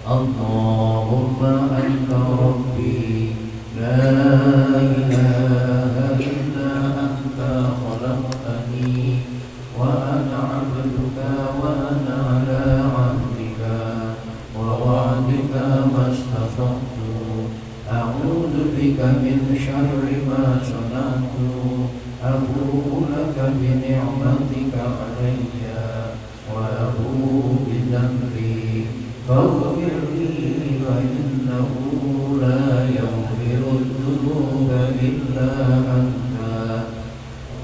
اللهم أنت ربي لا إله إلا أنت خلقتني وأنا عبدك وأنا على عهدك ووعدك ما استطعت أعوذ بك من شر ما صنعت أبوء لك بنعمتك علي وأبوء بذنبي فاغفر لي فإنه لا يغفر الذنوب إلا أنت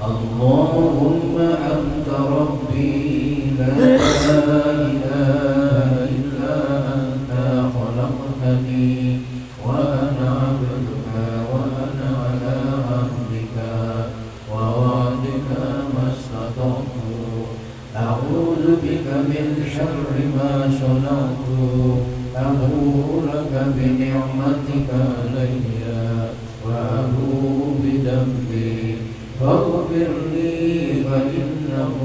اللهم أنت ربي لا إله إلا أنت خلقتني وأنا عبدك وأنا على عهدك ووعدك ما استطعت أعوذ بك من شر ما صنعت أبوء لك بنعمتك علي وأبوء بذنبي فاغفر لي فإنه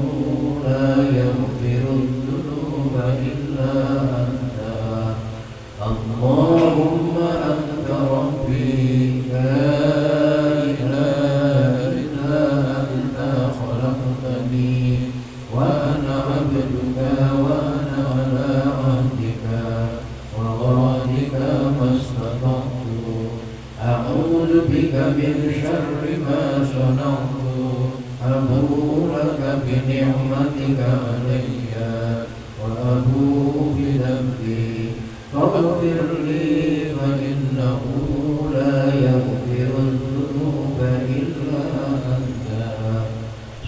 لا يغفر الذنوب إلا أنت اللهم أنت ربي لا إله إلا أنت خلقتني وأنا عبدك وأنا على عهدك ووعدك ما استطعت أعوذ بك من شر ما صنعت أبوء لك بنعمتك علي وأبوء بذنبي فاغفر لي فإنه لا يغفر الذنوب إلا أنت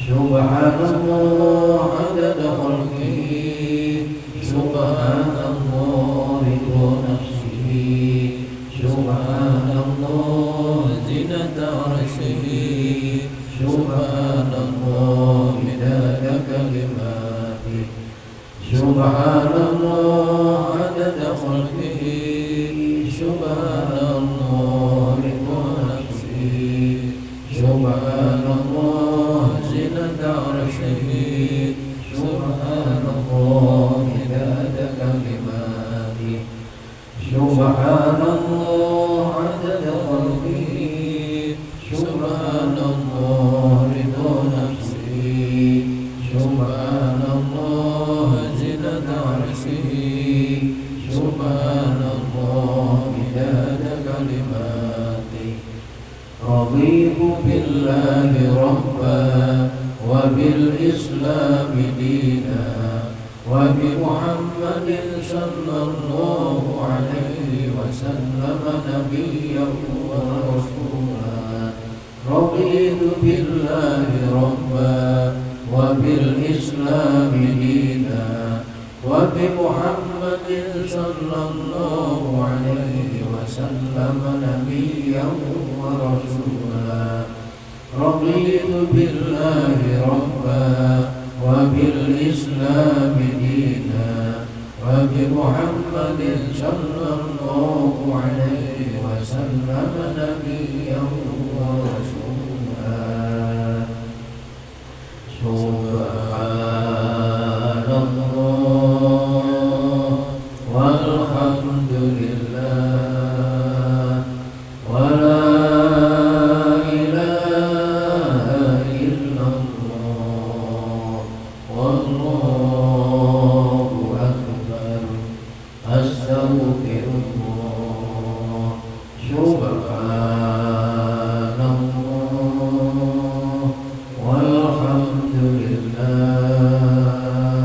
سبحان الله عدد خلقه سبحان الله رضا نفسه سبحان الله زنة عرشه سبحان الله مداد كلماته سبحان الله عدد خلقه سبحان الله رضا نفسه سبحان الله زنة عرشه سبحان الله مداد كلماته سبحان الله عدد خلقه سبحان الله رضا نفسه سبحان الله زنة عرشه سبحان الله مداد كلماته رضيت بالله ربا وبالإسلام دينا وبمحمد صلى الله عليه وسلم نبيا ورسولا رضيت بالله ربا وبالإسلام دينا وبمحمد صلى الله عليه وسلم نبيا ورسولا رضيت بالله ربا وبالإسلام دينا وبمحمد صلى الله عليه وسلم نبيا ورسولا سبحان الله والحمد لله ولا إله إلا الله والله أكبر أستغفر الله سبحان الله والحمد لله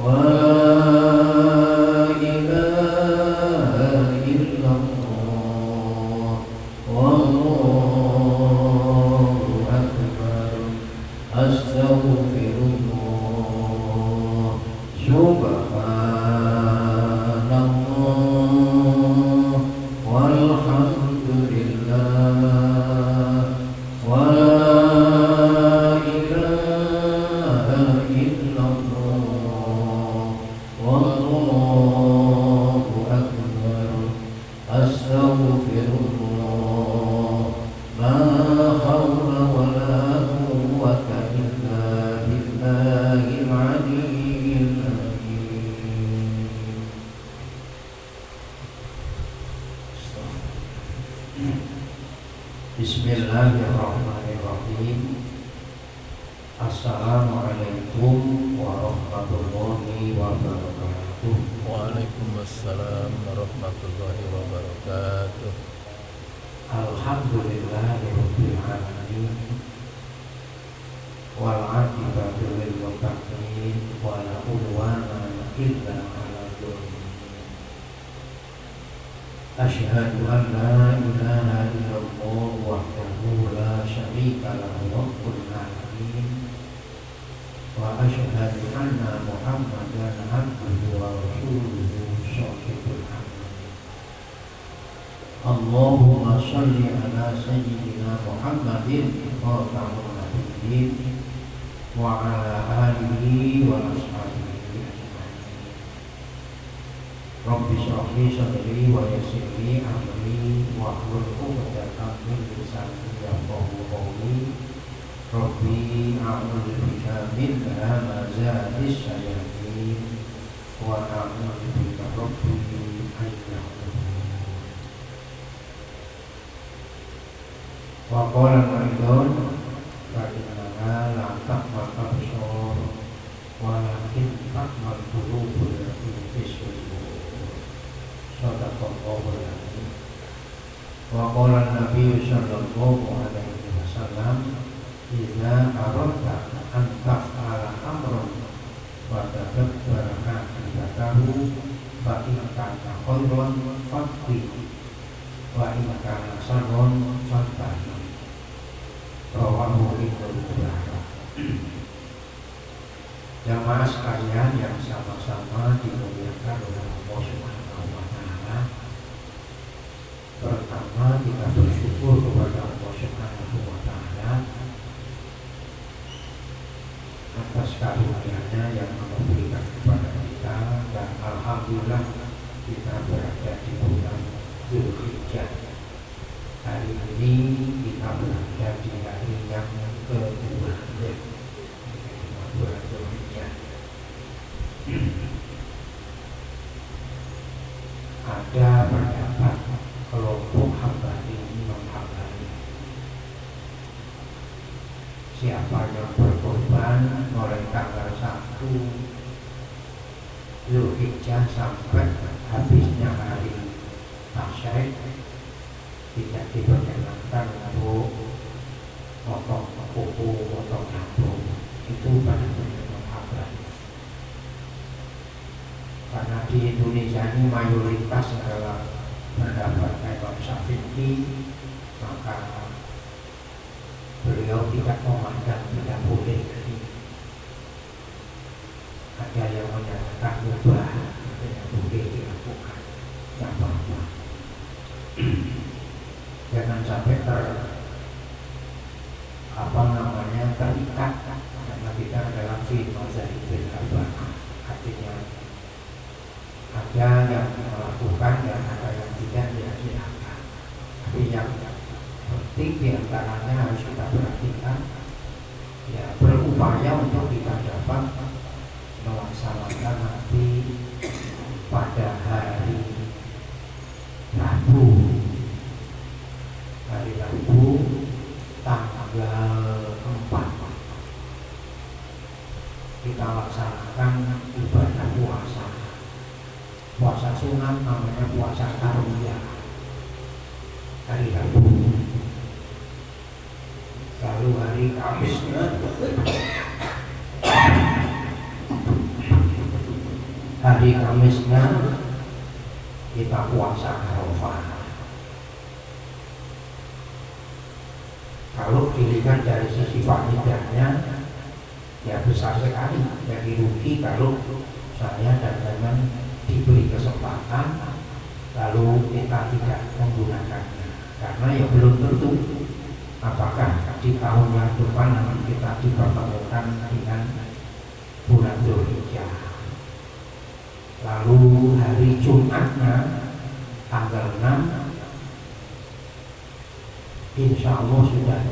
ولا إله إلا الله والله أكبر أستغفر الله سبحان الله والحمد لله Bismillahirrahmanirrahim. Assalamualaikum warahmatullahi wabarakatuh. Waalaikumsalam warahmatullahi wabarakatuh. Alhamdulillahirabbil alamin. Wal 'aqibatu lil muttaqin wa la udwana illa 'alal zalimin. Asyhadu an la ilaha illallah wahdahu la syarika lahu rabbul alamin. Wa asyhadu anna Muhammadan abduhu wa rasuluhu shadiqul amin. Allahumma shalli ala sayyidina Muhammadin khatamul nabiyyin wa ala alihi wa ashabihi ajma'in. Rabbi shrah li sadri wa yassir li amri wa hlul 'uqdatam min lisani yafqahu qawli. Rabbi a'udzu bika min hamazatis syayatin wa a'udzu bika rabbi an yahdurun. Wa qala al-maridun fa innaha la ta'mal absar walakin ta'mal qulubul lati fi sudur. Shadaqallahul azim. Wa qala an-nabiy sallallahu alaihi wasallam, idza aradta an taf'ala amran wa tadabbara akibatahu fa in kana khairan faqdi wa in kana sharran fantahi. Rawahu Ibnu Majah. Jamaah sekalian yang sama-sama dimuliakan oleh Allah Subhanahu wa taala. Pertama, kita bersyukur kepada Allah Subhanahu wa taala atas karunia-Nya yang Allah berikan kepada kita, dan alhamdulillah kita berada di bulan Dzulhijjah. Hari ini kita berada di hari yang kedua bulan Dzulhijjah. Ada pendapat kelompok Hambali Imam Hambali, siapa yang berkorban mulai tanggal 1 Dzulhijjah sampai habisnya hari Asyik tidak diperkenankan untuk potong kuku, potong rambut. Itu pada Imam Hambali. Karena di Indonesia ini mayoritas adalah pendapat Imam Syafi'i, maka beliau tidak memandang tidak boleh. Ada yang menyatakan ubah, tidak boleh dilakukan, tidak apa-apa. Jangan sampai terikat, karena kita dalam fi mazhabil arba'ah. Artinya ada yang melakukan dan ada yang tidak dilakukan. Tapi yang penting diantaranya harus kita perhatikan, ya berupaya untuk kita dapat melaksanakan nanti pada hari Rabu tanggal 4 kita laksanakan ibadah puasa sunat, namanya puasa Tarwiyah hari Rabu. Lalu hari Kamisnya kita puasa Arafah. Kalau dilihat dari sisi faedahnya, ya besar sekali. Jadi rugi kalau saya dan teman diberi kesempatan lalu kita tidak menggunakannya, karena ya belum tentu apakah di tahun yang depan nanti kita dipertemukan dengan bulan Dzulhijjah. Lalu hari Jumatnya tanggal 6 insya Allah sudah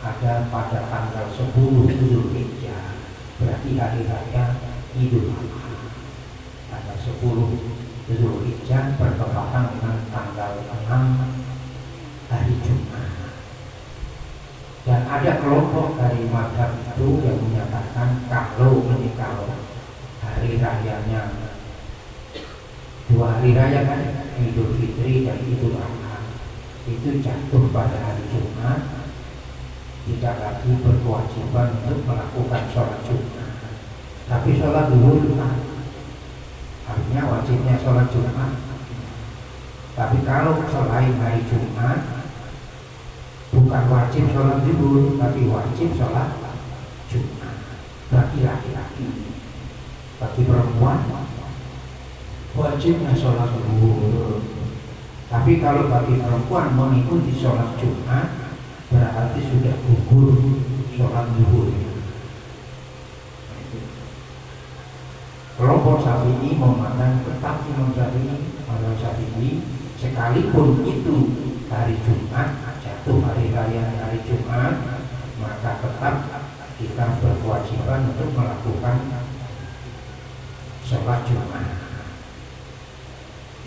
ada pada tanggal 10 Dzulhijjah, berarti hari raya Idul Adha. Tanggal 10 Dzulhijjah bertepatan dengan tanggal 6 Ada kelompok dari mazhab itu yang menyatakan kalau hari rayanya 2 hari raya kan, Idul Fitri dan Idul Adha itu jatuh pada hari Jumat, tidak lagi berkewajiban untuk melakukan sholat Jumat, tapi sholat zuhur artinya wajibnya sholat Jumat. Tapi kalau selain hari Jumat bukan wajib sholat zuhur, tapi wajib sholat Jumat bagi laki-laki. Bagi perempuan wajibnya sholat zuhur. Tapi kalau bagi perempuan mengikuti sholat Jumat berarti sudah gugur sholat zuhur. Kelompok Syafi'i memandang tetap Imam Syafi'i sekalipun itu hari Jumat, jatuh hari raya hari Jumat, maka tetap kita berkewajiban untuk melakukan sholat Jumat.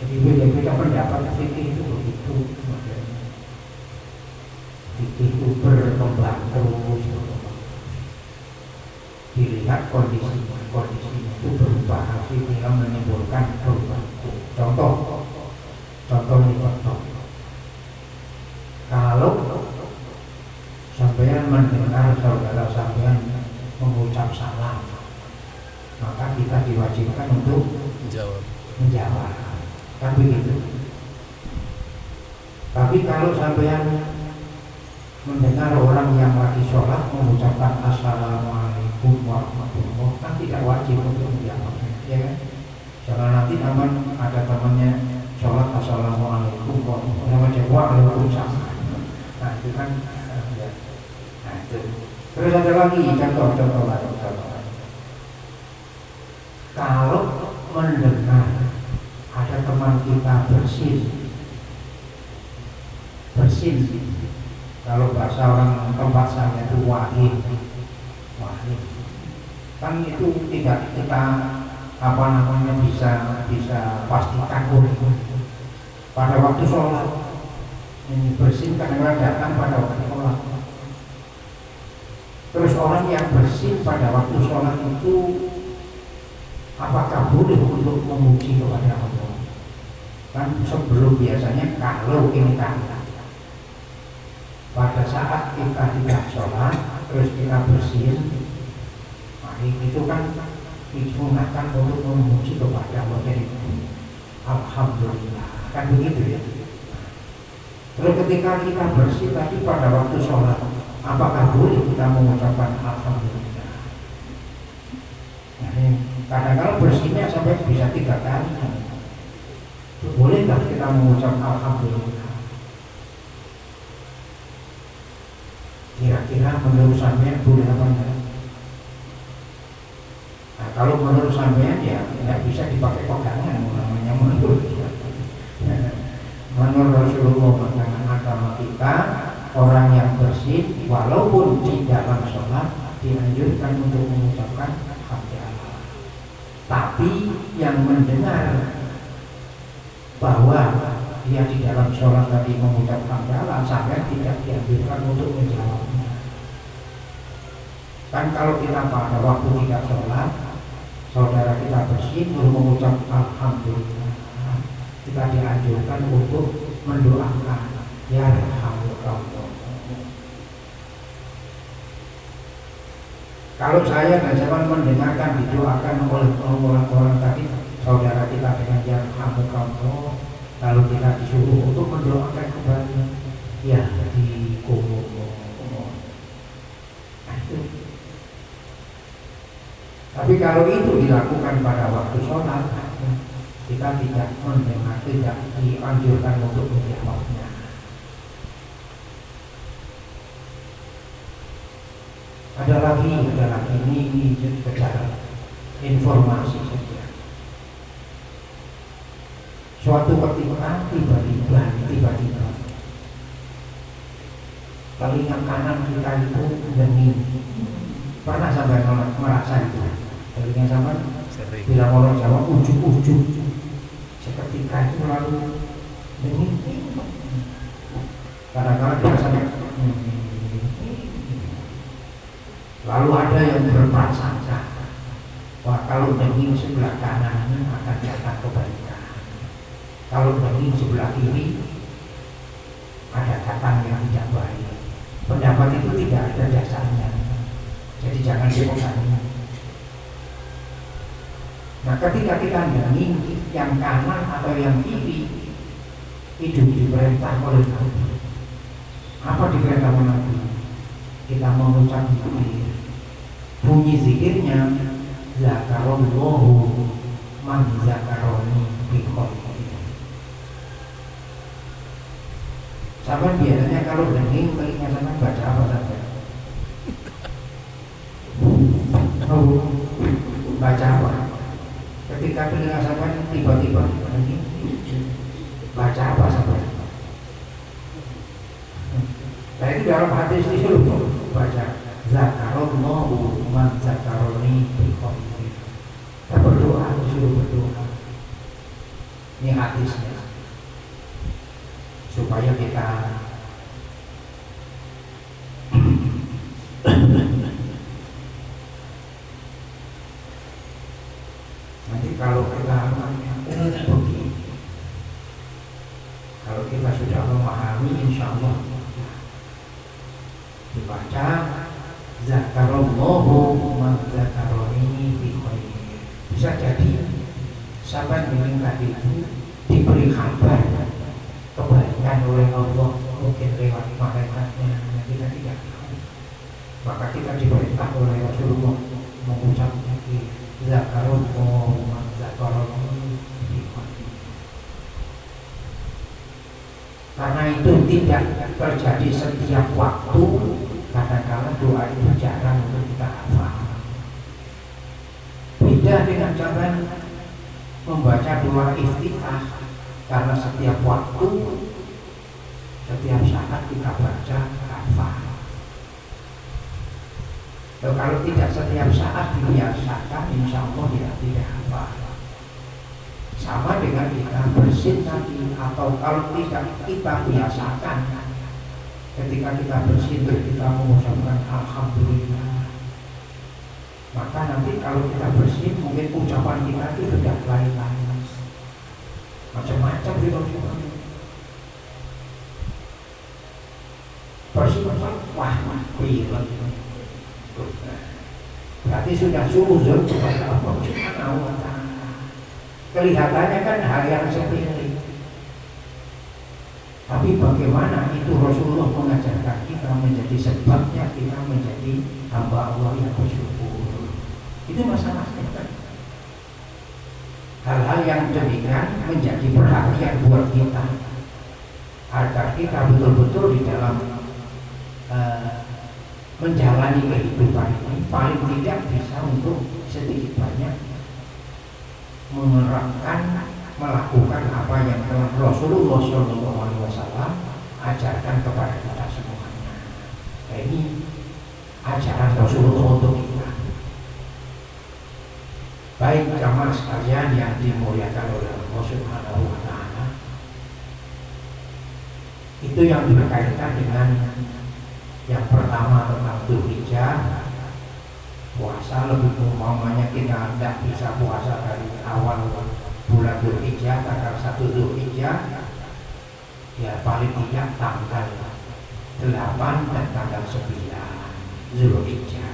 Jadi beda-beda pendapat fikih itu begitu. Fikih itu berkembang terus. Dilihat kondisinya itu berubah, hasilnya menimbulkan perubahan. Contoh kalau sampean mendengar saudara sampean mengucap salam, maka kita diwajibkan untuk menjawab, kan begitu. Tapi kalau sampean mendengar orang yang lagi sholat mengucapkan assalamualaikum warahmatullahi wabarakatuh, kan tidak wajib untuk menjawab, ya kan? Jangan nanti ada temannya sholat assalamualaikum warahmatullahi wabarakatuh, waalaikumsalam. Nah itu kan ya. Nah itu. Terus ada lagi contoh lain. Kalau mendengar ada teman kita bersin, kalau bahasa orang tempat saya itu wahid, kan itu tidak kita bisa pastikan pada waktu sholat. Ini bersin kadang-kadang datang pada waktu sholat. Terus orang yang bersin pada waktu sholat itu apakah boleh untuk memuji kepada Allah? Kan sebelum biasanya kalau ini pada saat kita tidak sholat terus kita bersin, nah itu kan digunakan untuk memuji kepada Allah. Jadi alhamdulillah, kan begitu ya. Terus ketika kita bersin tadi pada waktu sholat, apakah boleh kita mengucapkan alhamdulillah? Nah, kadang-kadang bersinnya sampai bisa 3 kali. Bolehkah kita mengucap alhamdulillah? Kira-kira menurut sampean boleh apa enggak? Nah, kalau menurut sampean ya tidak bisa dipakai pegangan, namanya menurut. Menurut Rasulullah dengan agama kita, orang yang bersin walaupun di dalam sholat dianjurkan untuk mengucapkan hamdalah. Tapi yang mendengar bahwa dia di dalam sholat tadi mengucap hamdalah, sampai tidak dianjurkan untuk menjawabnya. Kan kalau kita pada waktu tidak sholat, saudara kita bersin baru mengucap alhamdulillah, kita dianjurkan untuk mendoakan ya rahmatullah. Kalau saya dan zaman mendengarkan didoakan oleh orang-orang tadi, saudara kita dengan ya rahmatullah, lalu kita disuruh untuk mendoakan kembali ya di kubur. Nah, itu. Tapi kalau itu dilakukan pada waktu sholat, kita tidak mendengar, tidak dianjurkan untuk menjawabnya. Ada lagi ini secara informasi saja. Suatu ketika tiba-tiba telinga kanan kita itu dingin. Pernah sampai merasa itu? Telinga sama bila orang Jawa ujuk-ujuk. Seketika itu lalu dingin. Kadang-kadang kita sampai Lalu ada yang berprasangka, wah kalau daging sebelah kanan ini akan datang kebaikan, kalau daging sebelah kiri ada datang yang tidak baik. Pendapat itu tidak ada dasarnya, jadi jangan dipegang. Nah ketika kita daging yang kanan atau yang kiri, hidup diperintah oleh Nabi. Apa diperintah oleh Nabi? Kita mengucap zikir. Bunyi zikirnya zakarallahu man zakaroni biqolbi. Sahabat biasanya kalau daging telinga sama baca apa saja? Baca apa? Ketika telinga sama tiba-tiba baca apa saja? Nah itu dalam hadis itu baca zakarallahu man zakaroni biqolbi. Kita berdoa, disuruh berdoa. Ini hadisnya, supaya kita nanti kalau kita begini, kalau kita sudah memahami, insya Allah dibaca zakarallahu man zakaroni biqolbi. Bisa jadi sahabat yang tadi itu diberi kabar kebaikan oleh Allah, mungkin lewat malaikatnya, kita tidak tahu. Maka kita diperintah oleh Rasulullah mengucap lagi zakarallahu man zakaroni biqolbi. Karena itu tidak terjadi setiap waktu. Kadang-kadang doa itu jarang untuk kita hafal. Beda dengan cara membaca doa iftitah, karena setiap waktu, setiap saat kita baca hafal. Kalau tidak setiap saat dibiasakan, insya Allah ya tidak hafal. Sama dengan kita bersin tadi, atau kalau tidak kita biasakan, ketika kita bersin kita mengucapkan alhamdulillah, maka nanti kalau kita bersin mungkin ucapan kita itu sudah lain-lain, macam-macam gitu. Bersin wah pilek, berarti sudah suzon kepada Allah Subhanahu wa Ta'ala. Kelihatannya kan hal yang sepele, tapi bagaimana itu Rasulullah mengajarkan kita menjadi sebabnya kita menjadi hamba Allah yang bersyukur. Itu masalahnya. Hal-hal yang demikian menjadi perhatian buat kita, agar kita betul-betul di dalam menjalani kehidupan ini paling tidak bisa untuk sedikit banyak menerapkan, melakukan apa yang telah Rasulullah SAW ajarkan kepada kita semuanya. Nah, ini ajaran Rasulullah untuk kita. Baik jamaah sekalian yang dimuliakan oleh Allah Subhanahu wa Ta'ala, itu yang berkaitan dengan yang pertama tentang Dzulhijjah. Puasa, lebih umpamanya kita tidak bisa puasa dari awal bulan Dzulhijjah, tanggal 1 Dzulhijjah, ya paling tidak tanggal 8 dan tanggal 9 Dzulhijjah.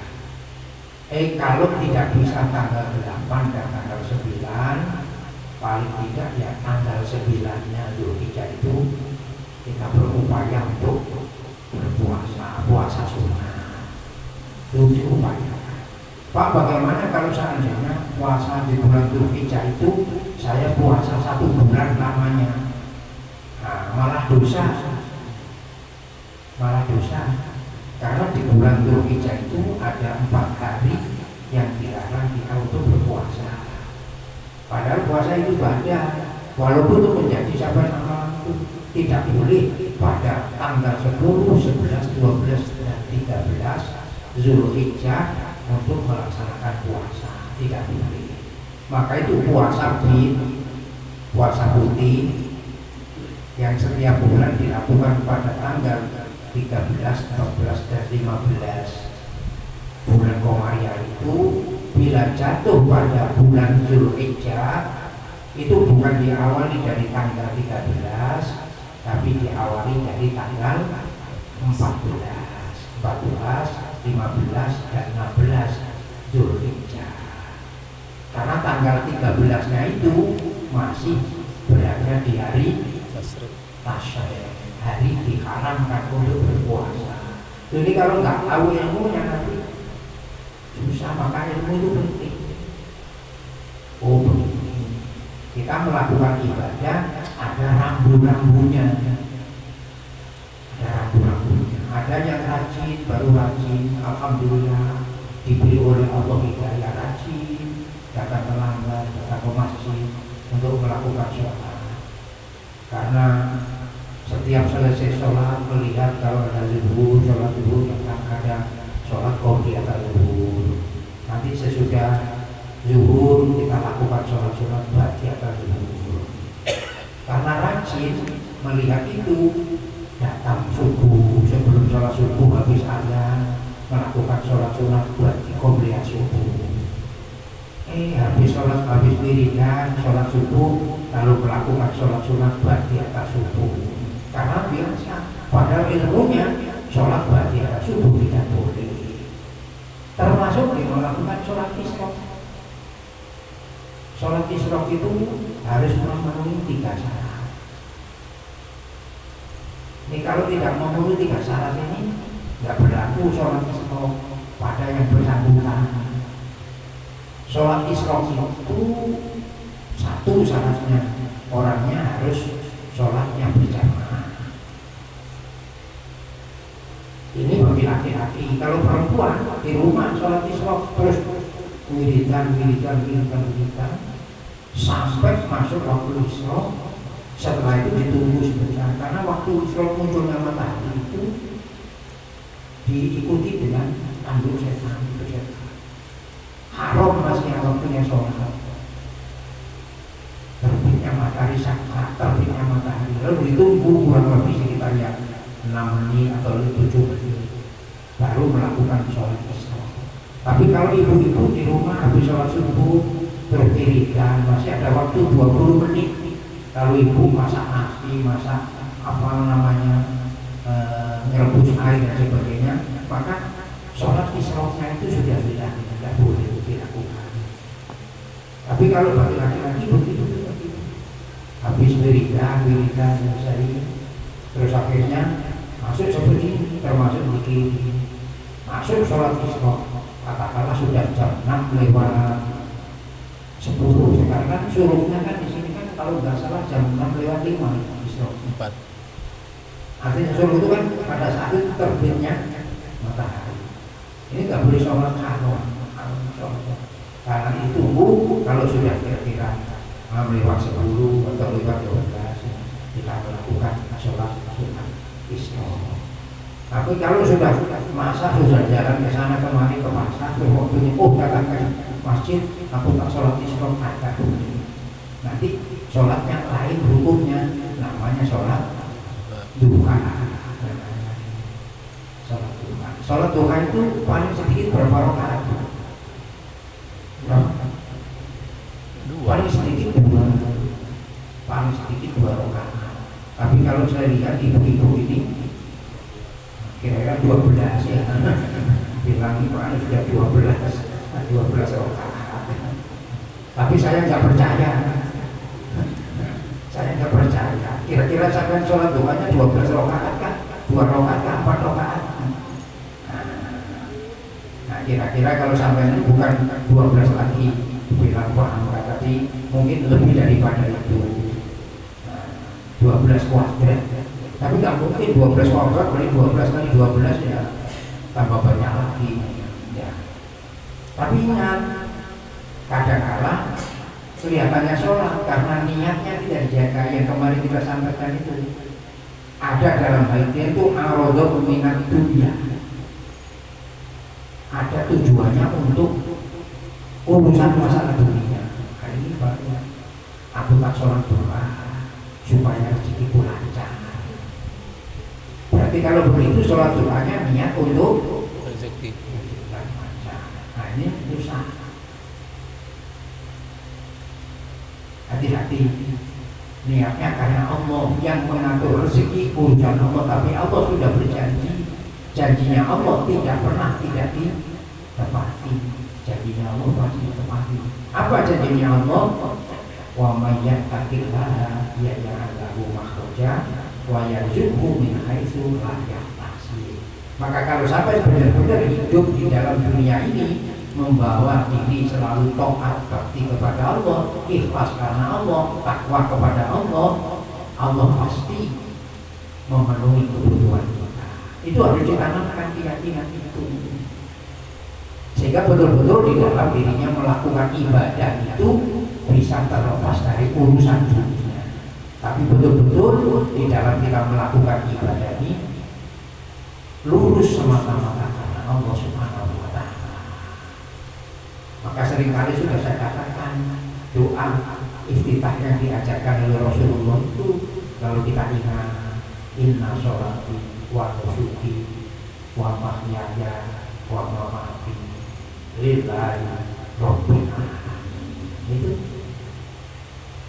Kalau tidak bisa tanggal 8 dan tanggal 9, paling tidak ya tanggal 9-nya Dzulhijjah itu kita berupaya untuk berpuasa, puasa sunnah. Itu diupayakan. Pak, bagaimana kalau seandainya puasa di bulan Dzulhijjah itu saya puasa 1 bulan lamanya? Nah, malah dosa. Karena di bulan Dzulhijjah itu ada 4 hari yang dilarang kita untuk berpuasa. Padahal puasa itu ibadah, walaupun itu menjadi sahabat amal itu tidak boleh pada tanggal 10, 11, 12 dan 13 Dzulhijjah untuk melaksanakan puasa, tidak boleh. Maka itu puasa putih yang setiap bulan dilakukan pada tanggal 13, 14 dan 15 bulan bulan Komariah itu bila jatuh pada bulan Zulhijjah itu bukan diawali dari tanggal 13, tapi diawali dari tanggal 14, 15, dan 16 Zulhijjah. Karena tanggal 13-nya itu masih berada di hari Tasyrik, hari diharamkan untuk berpuasa. Jadi kalau nggak tahu ilmunya nanti susah, maka ilmu itu penting. Oh begini, kita melakukan ibadah ada rambu-rambunya, ada yang rajin, baru rajin, alhamdulillah diberi oleh Allah hidayah rajin, datang terlambat, datang ke masjid untuk melakukan sholat. Karena setiap selesai sholat melihat kalau ada zuhur, sholat zuhur, ada sholat qobliyah atau zuhur. Nanti sesudah zuhur kita lakukan sholat ba'diyah atau zuhur. Karena rajin melihat itu, datang subuh, sebelum sholat subuh habis azan melakukan sholat sunat buat qobliyah subuh. Habis sholat, habis wiridan, sholat subuh, lalu melakukan sholat sunat ba'diyah atau subuh. Karena biasa, padahal ilmunya sholat ba'diyah atau subuh tidak boleh. Termasuk melakukan sholat isyraq. Sholat isyraq itu harus memenuhi 3 syarat. Ini kalau tidak memenuhi 3 syarat ini nggak berlaku sholat isyraq pada yang bersangkutan. Sholat isyraq itu satu syaratnya, orangnya harus sholatnya berjamaah. Ini bagi laki-laki. Kalau perempuan di rumah sholat isyraq terus wiridan sampai masuk waktu isyraq. Setelah itu ditunggu sebentar, karena waktu isyraq munculnya matahari itu diikuti dengan tanduk setan. Haram masih waktunya sholat. Terbitnya matahari, terbitnya matahari, lalu ditunggu kurang lebih sekitar 6 menit atau 7 menit baru melakukan sholat isyraq. Tapi kalau ibu-ibu di rumah habis sholat subuh berwiridan, masih ada waktu 20 menit, lalu ibu masak nasi, masak merebus air dan sebagainya, maka sholat isyraqnya itu sudah tidak boleh dilakukan. Tapi kalau bagi laki-laki begitu, habis wiridan selesai, terus akhirnya masuk seperti ini, termasuk zikir, masuk sholat isyraq, katakanlah sudah jam 6 lewat 10. Sekarang kan suruhnya kan di sini kan kalau nggak salah jam 6 lewat 5 isyraq 4. Artinya suruh itu kan pada saat itu terbitnya matahari. Ini nggak boleh sholat haram. Karena itu kalau sudah kira-kira lewat 10 atau lewat 12 kita melakukan sholat sunat isyraq. Tapi kalau sudah masa sudah jalan ke sana kemari ke pasar, waktunya datang ke masjid, aku tak sholat isyraq, ada bunyi. Nanti sholatnya lain hukumnya, namanya sholat duha. Sholat duha itu paling sedikit berapa rakaat? Paling sedikit 2 rakaat. Tapi kalau saya lihat ibu-ibu ini kira-kira 12 ya. Bilang Quran sudah 12 rakaat. Tapi saya nggak percaya. Kira-kira sampai sholat duhanya 12 rakaat kan? 2 rakaat kan? 4 rakaat? Nah kira-kira kalau sampai ini bukan 12 lagi bilang paham, tapi mungkin lebih daripada itu. 12 kuadrat. Tapi nggak mungkin 12 kuadrat kali 12 kali 12 ya tambah banyak lagi ya. Tapi ingat, kadang-kala kelihatannya sholat karena niatnya tidak dijaga. Yang kemarin kita sampaikan itu ada dalam hadis itu aradhu minad dunya, ada tujuannya untuk urusan masalah dunia. Hari ini baru aku tak sholat duha supaya rezekiku lancar. Berarti kalau begitu sholat duhanya niat untuk rezeki lancar. banyaknya karena Allah yang mengatur rezeki urusan Allah, tapi Allah sudah berjanji, janjinya Allah tidak pernah tidak ditepati, janjinya Allah pasti ditepati. Apa janjinya Allah? Wa may yattaqillaha yaj'al lahu makhraja wa yarzuqhu min haitsu la yahtasib. Maka kalau sampai benar-benar hidup di dalam dunia ini membawa diri selalu taat bakti kepada Allah, ikhlas karena Allah, takwa kepada Allah, Allah pasti memenuhi kebutuhan kita. Itu harus ditanamkan keyakinan itu, sehingga betul-betul di dalam dirinya melakukan ibadah itu bisa terlepas dari urusan dunia. Tapi betul-betul di dalam kita melakukan ibadah ini lurus semata-mata karena Allah Subhanahu wa Ta'ala. Maka seringkali sudah saya katakan, doa iftitah yang diajarkan oleh Rasulullah itu kalau kita ingat, inna sholati wa nusuki wa mahyaya wa mamati lillahi rabbil alamin. Itu.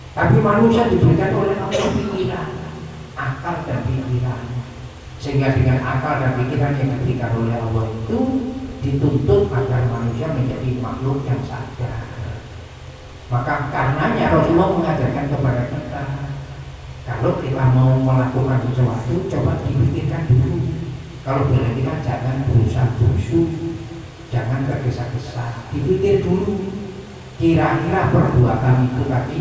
Tapi manusia diberikan oleh Allah pikiran, akal dan pikiran, sehingga dengan akal dan pikiran yang diberikan oleh Allah itu dituntut agar manusia menjadi makhluk yang sadar. Maka karenanya Rasulullah mengajarkan kepada kita, kalau kita mau melakukan sesuatu, coba dipikirkan dulu. Kalau boleh kita jangan berusaha-usaha, jangan tergesa-gesa, dipikir dulu. Kira-kira perbuatan itu tadi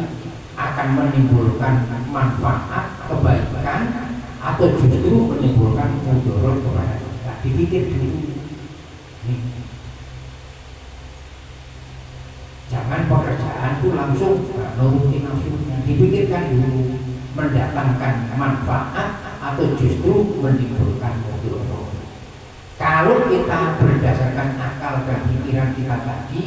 akan menimbulkan manfaat, kebaikan, atau justru menimbulkan mudarat kepada kita. Dipikir dulu. Jangan pekerjaan itu langsung nuruti nafsunya, dipikirkan dulu, mendatangkan manfaat atau justru menimbulkan mudarat. Kalau kita berdasarkan akal dan pikiran kita tadi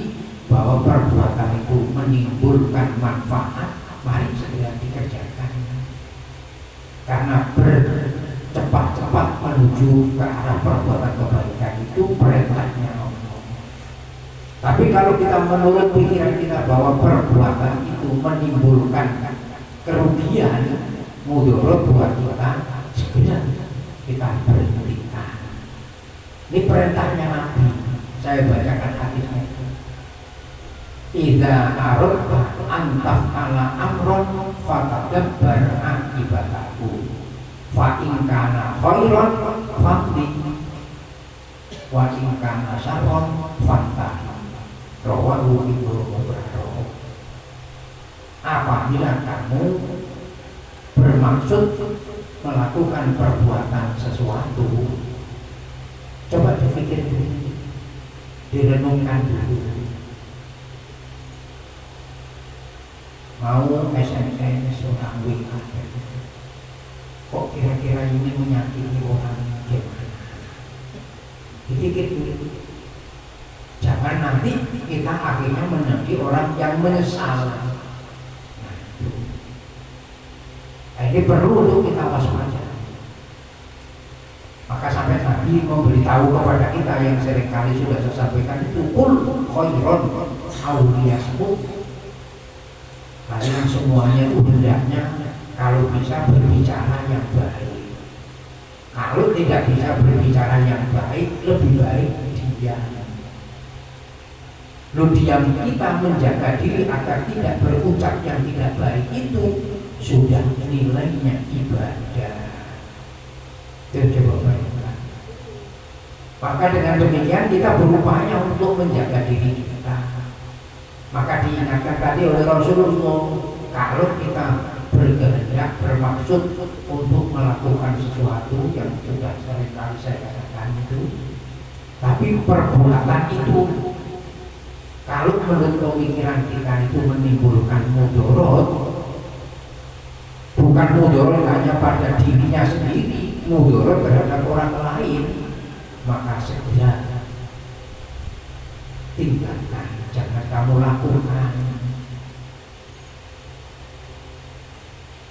bahwa perbuatan itu menimbulkan manfaat, mari segera dikerjakan. Karena bercepat-cepat menuju ke arah perbuatan kebaikan itu perintahnya Allah. Tapi kalau kita menurut pikiran kita bahwa perbuatan itu menimbulkan kerugian, mudarat buat kita, segera kita berhentikan. Ini perintahnya Nabi. Saya bacakan hadisnya. Idza aradta an taf'ala amran fatadabbar akibatahu fa in kana khairan faqdi wa in kana syarran fantahi. Rawahu Ibnu Majah. Apabila kamu bermaksud melakukan perbuatan sesuatu, coba dipikir dulu, direnungkan dulu. Mau SMS orang WA, kok kira-kira ini menyakiti orang gimana? Dipikir dulu. Jangan nanti kita akhirnya menjadi orang yang menyesal. Nah, ini perlu untuk kita waspada. Maka sampai Nabi memberitahu kepada kita yang seringkali sudah saya sampaikan itu, kul khairon awliyasmu. Kalian semuanya itu hendaknya kalau bisa berbicara yang baik. Kalau tidak bisa berbicara yang baik, lebih baik diam. Diam kita menjaga diri agar tidak berucap yang tidak baik itu sudah nilainya ibadah. Coba bayangkan. Maka dengan demikian kita berupaya untuk menjaga diri kita. Maka diingatkan tadi oleh Rasulullah, kalau kita berkehendak bermaksud untuk melakukan sesuatu yang sudah seringkali saya katakan itu, tapi perbuatan itu kalau menurut pemikiran kita itu menimbulkan mudarat, bukan mudarat hanya pada dirinya sendiri, mudarat terhadap orang lain, maka segera tinggalkan, jangan kamu lakukan.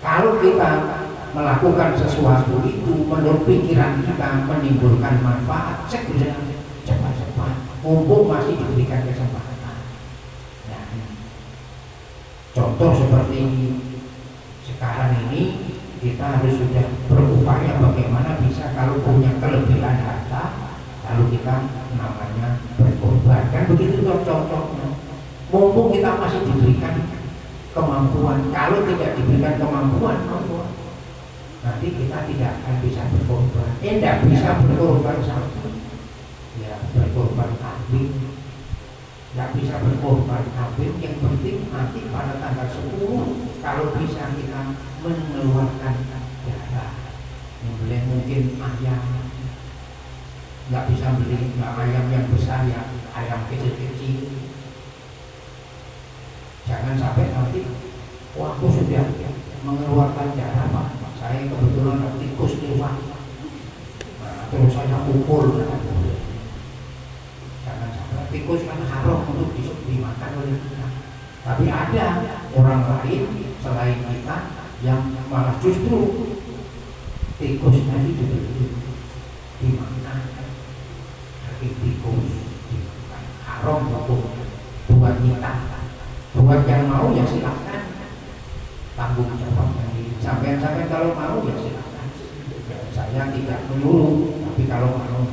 Kalau kita melakukan sesuatu itu menurut pikiran kita menimbulkan manfaat, segera cepat-cepat, mumpung masih diberikan kesempatan. Nah, contoh seperti sekarang ini kita harus sudah berupaya bagaimana bisa kalau punya kelebihan harta lalu kita namanya berkorban, kan begitu contohnya. Mumpung kita masih diberikan kemampuan, kalau tidak diberikan kemampuan nanti kita tidak akan bisa berkorban. Tidak bisa berkorban sapi, ya berkorban kambing, tidak bisa berkorban kambing. Yang penting nanti pada tanggal 10 kalau bisa kita mengeluarkan darah, membeli mungkin ayam, nggak bisa beli ayam yang besar ya, ayam kecil-kecil. Jangan sampai nanti wah aku sudah mengeluarkan darah Pak, saya kebetulan ada tikus lewat, nah, terus saya pukul. Jangan sampai, tikus kan haram untuk dimakan oleh kita. Tapi ada orang lain selain kita yang malah justru tikusnya itu dimakan. Tikus haram buat kita. Buat yang mau ya silakan, tanggung jawabnya. Sampai kalau mau ya silakan. Saya tidak menyuruh, tapi kalau mau.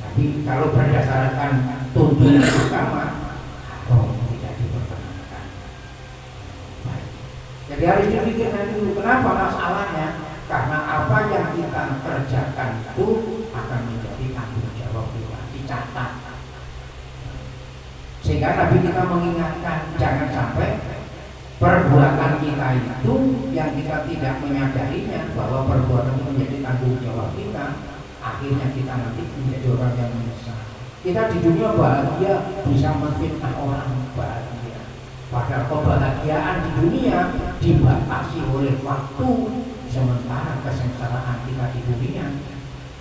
Tapi kalau berdasarkan tuntunan agama, haram, tidak diperkenankan. Baik. Jadi harus dipikirkan dulu kenapa masalahnya. Karena apa yang kita kerjakan itu akan menjadi tanggung jawab kita, dicatat. Sehingga Nabi kita mengingatkan jangan sampai perbuatan kita itu yang kita tidak menyadarinya bahwa perbuatan itu menjadi tanggung jawab kita, akhirnya kita nanti menjadi orang yang menyesal. Kita di dunia bahagia bisa memfitnah orang bahagia, padahal kebahagiaan di dunia dibatasi oleh waktu, sementara kesengsaraan kita di dunia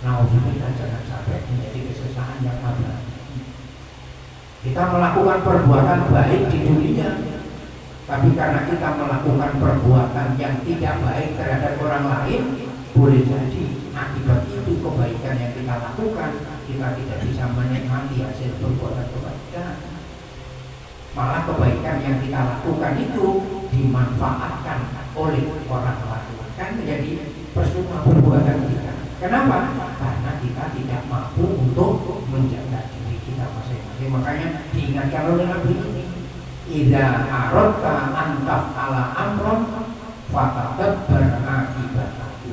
naudzubillah jangan sampai menjadi kesengsaraan yang abadi. Kita melakukan perbuatan baik di dunia, tapi karena kita melakukan perbuatan yang tidak baik terhadap orang lain, boleh jadi akibat itu kebaikan yang kita lakukan kita tidak bisa menikmati hasil perbuatan kebaikan. Malah kebaikan yang kita lakukan itu dimanfaatkan oleh orang lain, kan menjadi percuma perbuatan kita. Kenapa? Karena kita tidak mampu untuk menjaga diri kita masing-masing. Makanya diingatkan oleh Nabi ini, idza aradta an taf'ala amran fatadabbar akibatahu.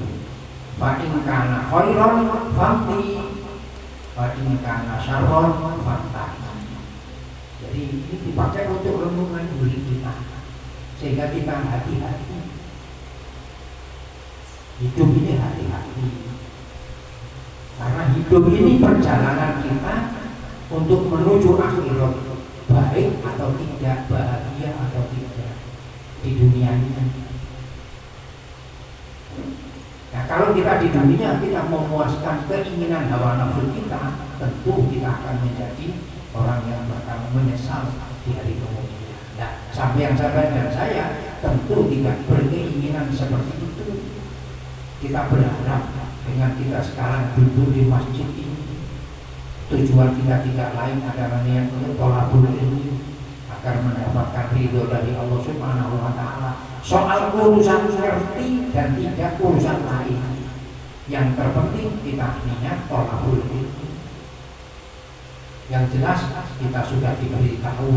Fa in kana khairan famdi, fa in kana syarran fantahi. Jadi ini dipakai untuk renungan diri kita, sehingga kita hati-hati. Hidup ini hati-hati. Karena hidup ini perjalanan kita untuk menuju akhirat, baik atau tidak, bahagia atau tidak di dunia ini. Nah, kalau kita di dunia kita memuaskan keinginan hawa nafsu kita, tentu kita akan menjadi orang yang bakal menyesal di hari kemudian. Nah, sampai dan saya tentu tidak berkeinginan seperti itu. Kita berharap dengan kita sekarang duduk di masjid ini, tujuan kita tidak lain adalah niat untuk thalabul ilmi agar mendapatkan ridho dari Allah Subhanahu wa taala. Soal urusan ngerti dan tidak urusan lain. Yang terpenting kita niat thalabul ilmi. Yang jelas kita sudah diberitahu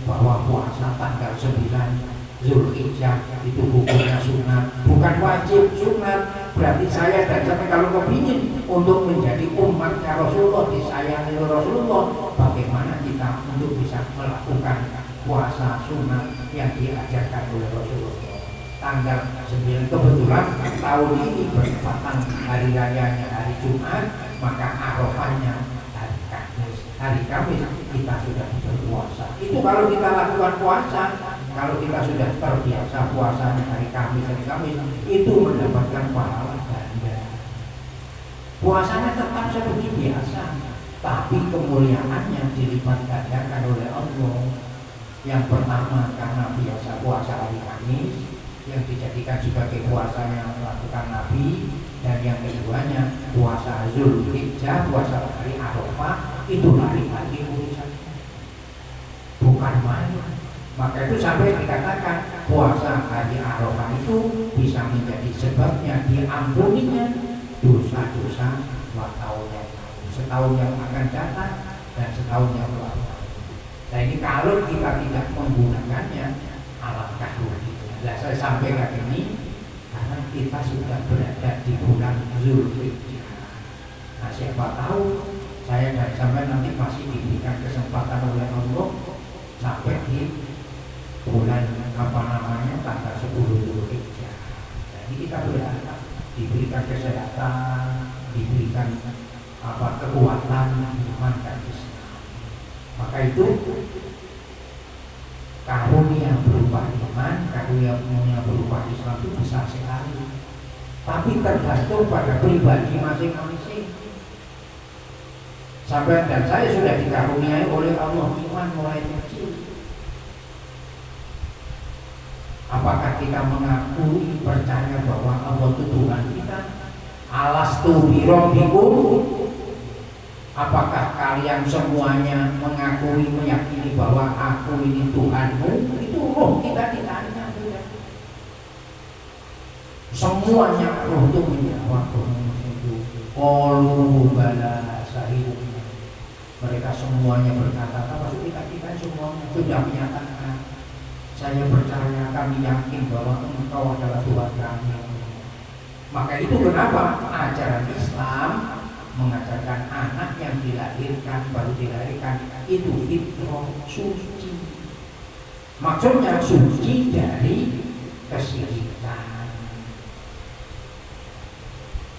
bahwa puasa tanggal 9 Zulhijjah itu hukumnya sunat, bukan wajib, sunat. Berarti saya dan sampai kalau kepingin untuk menjadi umatnya Rasulullah, disayangi Rasulullah, bagaimana kita untuk bisa melakukan puasa sunat yang diajarkan oleh Rasulullah. Tanggal 9 kebetulan tahun ini bertepatan hari rayanya hari Jumat, maka Arafahnya hari Kamis. Hari Kamis kita sudah berpuasa. Itu kalau kita lakukan puasa. Kalau kita sudah terbiasa puasanya hari Kamis, itu mendapatkan pahala ganda. Puasanya tetap seperti biasa, tapi kemuliaannya dilipat gandakan oleh Allah. Yang pertama karena biasa puasa hari Kamis, yang dijadikan sebagai puasa yang melakukan Nabi, dan yang keduanya puasa Zulhijjah, puasa hari Arafah, itu hari-hari urusan, bukan main. Maka itu sampai dikatakan puasa hari Arafah itu bisa menjadi sebabnya diampuninya dosa-dosa setahun yang akan datang dan setahun yang lalu. Nah ini kalau kita tidak menggunakannya, alangkah ruginya. Nah, saya sampaikan ini karena kita sudah berada di bulan Zulhijjah. Nah siapa tahu saya dan sampai nanti masih diberikan kesempatan oleh Allah sampai di bulan tanggal 10 Zulhijjah. Jadi kita berharap diberikan kesehatan, diberikan kekuatan iman dan Islam. Maka itu karunia berupa iman, karunia berupa Islam itu besar sekali. Tapi tergantung pada pribadi masing-masing. Sampai dan saya sudah dikaruniai oleh Allah iman mulai kecil. Apakah kita mengakui, percaya bahwa Allah itu Tuhan kita? Alastu birabbikum? Apakah kalian semuanya mengakui, meyakini bahwa aku ini Tuhanmu? Itu roh kita ditanya. Semuanya roh itu menjawab itu. Qalu bala syahidun. Mereka semuanya berkata, termasuk kita semuanya sudah menyatakan, saya percaya, kami yakin bahwa Engkau adalah Tuhan kami. Maka itu kenapa ajaran Islam mengajarkan anak yang baru dilahirkan itu fitrah suci. Maksudnya suci dari kesyirikan.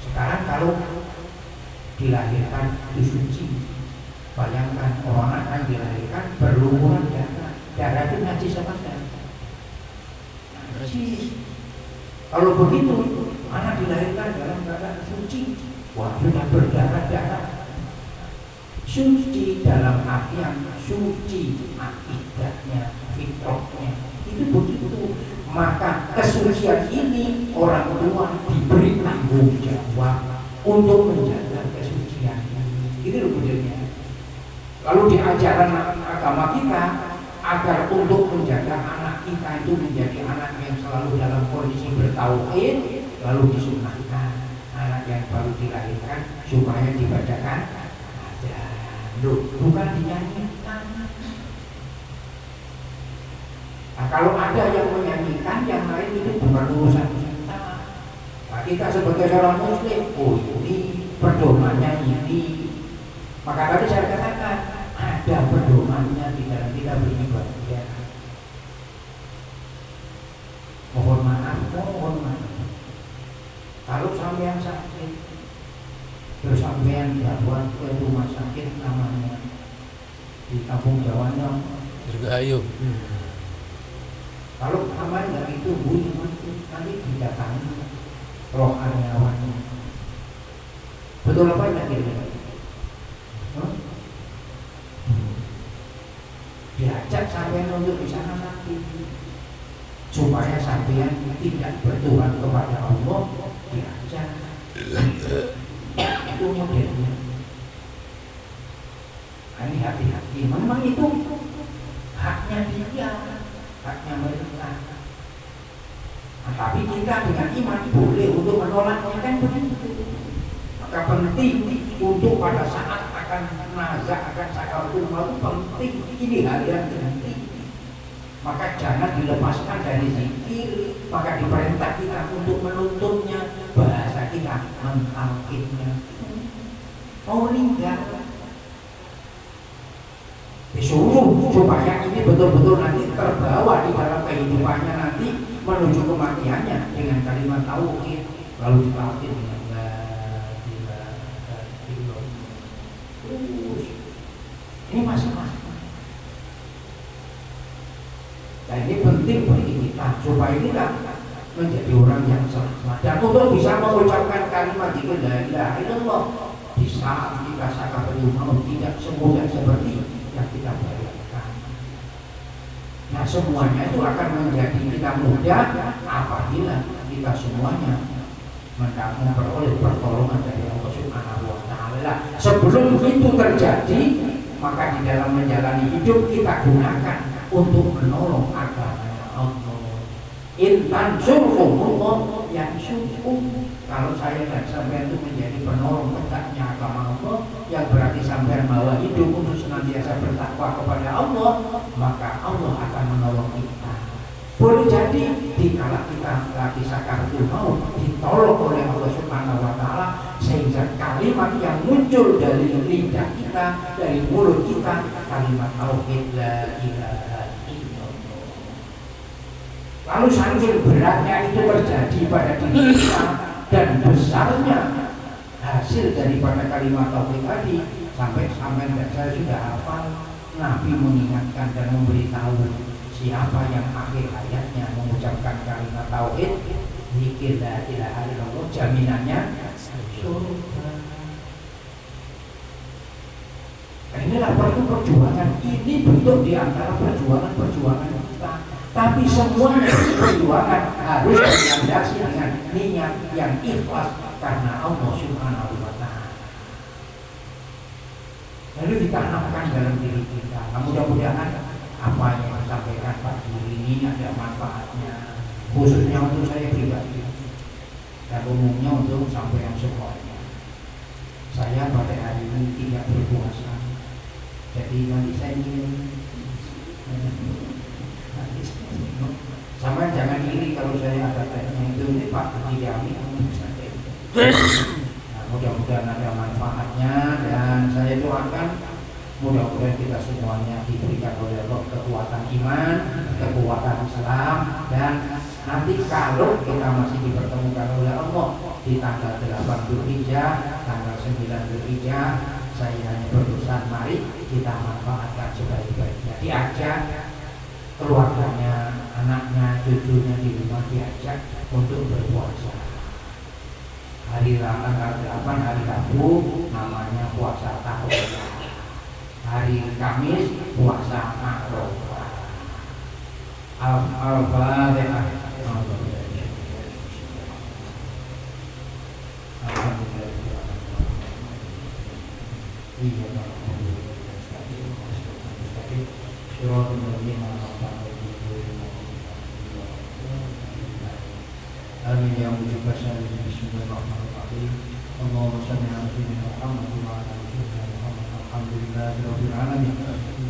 Sekarang kalau dilahirkan itu suci, bayangkan orang akan dilahirkan berlumuran darah itu najis apa enggak? Najis. Kalau begitu anak dilahirkan dalam keadaan suci, wah sudah berdarah-darah. Suci dalam artian suci akidahnya, fitrahnya itu begitu. Maka kesucian ini orang tua diberi tanggung jawab untuk menjaga kesucian ini. Itu loh modelnya. Lalu di ajaran agama kita agar untuk menjaga anak kita itu menjadi anak yang selalu dalam kondisi bertauhid, lalu disunahkan anak yang baru dilahirkan supaya dibacakan bukan dinyanyikan. Nah, kalau ada yang menyanyikan, yang lain itu bukan urusan kita. Nah, kita sebagai seorang muslim, oh ini pedomannya ini. Maka tadi saya katakan ada pedomannya di dalam kita beribadah. Mohon maaf. Kalau sampean sakit, terus sampean dibawa ke rumah sakit namanya di kampung Jawanya Dirgahayu. Kalau aman itu bunyi nanti didatangi roh karyawannya. Betul apa enggak kira-kira? Diajak sampean untuk di sana nanti supaya sampean tidak bertuhan kepada Allah, diajak. Itu modelnya. Ini hati-hati. Memang itu haknya dia, haknya mereka. Nah, tapi kita dengan iman boleh untuk menolaknya kan begitu. Maka penting untuk pada saat akan nazak, akan sakaratul maut penting ini hal yang penting. Maka jangan dilepaskan dari zikir. Maka diperintah kita untuk menuntutnya, bahasa kita mentalkinnya. Mau meninggal disuruh supaya ini betul-betul nanti terbawa di dalam kehidupannya nanti menuju kematiannya dengan kalimat tauhid, lalu ditauhid dengan la ilaha illallah. Terus ini masalah. Nah ini penting bagi kita supaya kita menjadi orang yang selamat dan untuk bisa mengucapkan kalimat la ilaha illallah di saat kita sakaratul maut tidak semudah seperti yang kita bayangkan. Nah semuanya itu akan menjadi kita mudah apabila kita semuanya memperoleh pertolongan dari Allah Subhanahu wa Ta'ala. Sebelum itu terjadi, maka di dalam menjalani hidup kita gunakan untuk menolong agama Allah. Intan surkumullah yang syukur. Kalau saya dan sampai itu menjadi penolong tegaknya agama Allah, yang berarti sampai bahwa hidup untuk senantiasa bertakwa kepada Allah, maka Allah akan menolong kita. Boleh jadi dikala kita lagi sakaratul maut ditolong oleh Allah Subhanahu wa taala, sehingga kalimat yang muncul dari lidah kita, dari mulut kita, kalimat tauhid la ilaha illallah. Lalu saking beratnya itu terjadi pada diri kita dan besarnya hasil daripada kalimat tauhid tadi, sampai dan saya sudah hafal Nabi mengingatkan dan memberitahu siapa yang akhir hayatnya mengucapkan kalimat tauhid, zikir la ilaha illallah, jaminannya surga. Inilah perjuangan, ini bentuk di antara perjuangan kita. Tapi semuanya perjuangan harus dilandasi dengan niat yang ikhlas karena Allah Subhanahu wa taala. Lalu ditanamkan dalam diri kita. Mudah-mudahan apa yang disampaikan pagi ini ada manfaatnya, khususnya untuk saya pribadi dan umumnya untuk sampai yang semuanya. Saya pada hari ini tidak berpuasa, jadi nanti saya ingin sama jangan iri kalau saya ada tanya itu ini Pak Dijami. Nah, mudah-mudahan ada manfaatnya dan saya doakan mudah-mudahan kita semuanya diberikan oleh Allah kekuatan iman, kekuatan Islam, dan nanti kalau kita masih dipertemukan oleh Allah di tanggal 8 Dzulhijjah, tanggal 9 Dzulhijjah, saya hanya berpesan mari kita manfaatkan sebaik-baiknya, diajak keluarganya, anaknya, cucunya di rumah diajak untuk berpuasa. Hari tanggal 8 hari Rabu namanya puasa Tahulah. Hari Kamis puasa Arafah. Al-Fatihah. Amin ya Allah. Bismillahirrahmanirrahim. Allahumma shalli ala sayyidina Muhammad wa ala ali sayyidina Muhammad. Alhamdulillahirabbil alamin.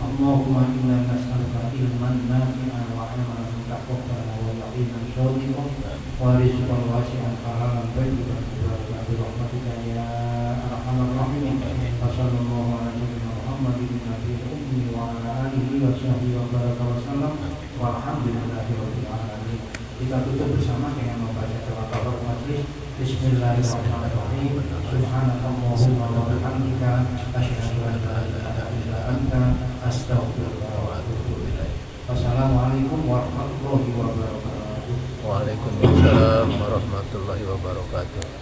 Allahumma inna nas'aluka ilman nafi'an wa 'amalan mutaqabbalan wa yaqinan shadiqan wa rizqan wasi'an halalan thayyiban bi rahmatika ya arhamar rahimin. Sallallahu ala sayyidina Muhammadin nabiyil ummi wa ala alihi wa sahbihi wa baraka wa sallam. Walhamdulillahirabbil alamin. Kita tutup bersama dengan membaca doa kafaratul majlis. Bismillahirrahmanirrahim. Subhanakallahumma wa bihamdika asyhadu an la ilaha illa anta astaghfiruka wa atubu ilaik. Wassalamualaikum warahmatullahi wabarakatuh. Waalaikumsalam warahmatullahi wabarakatuh.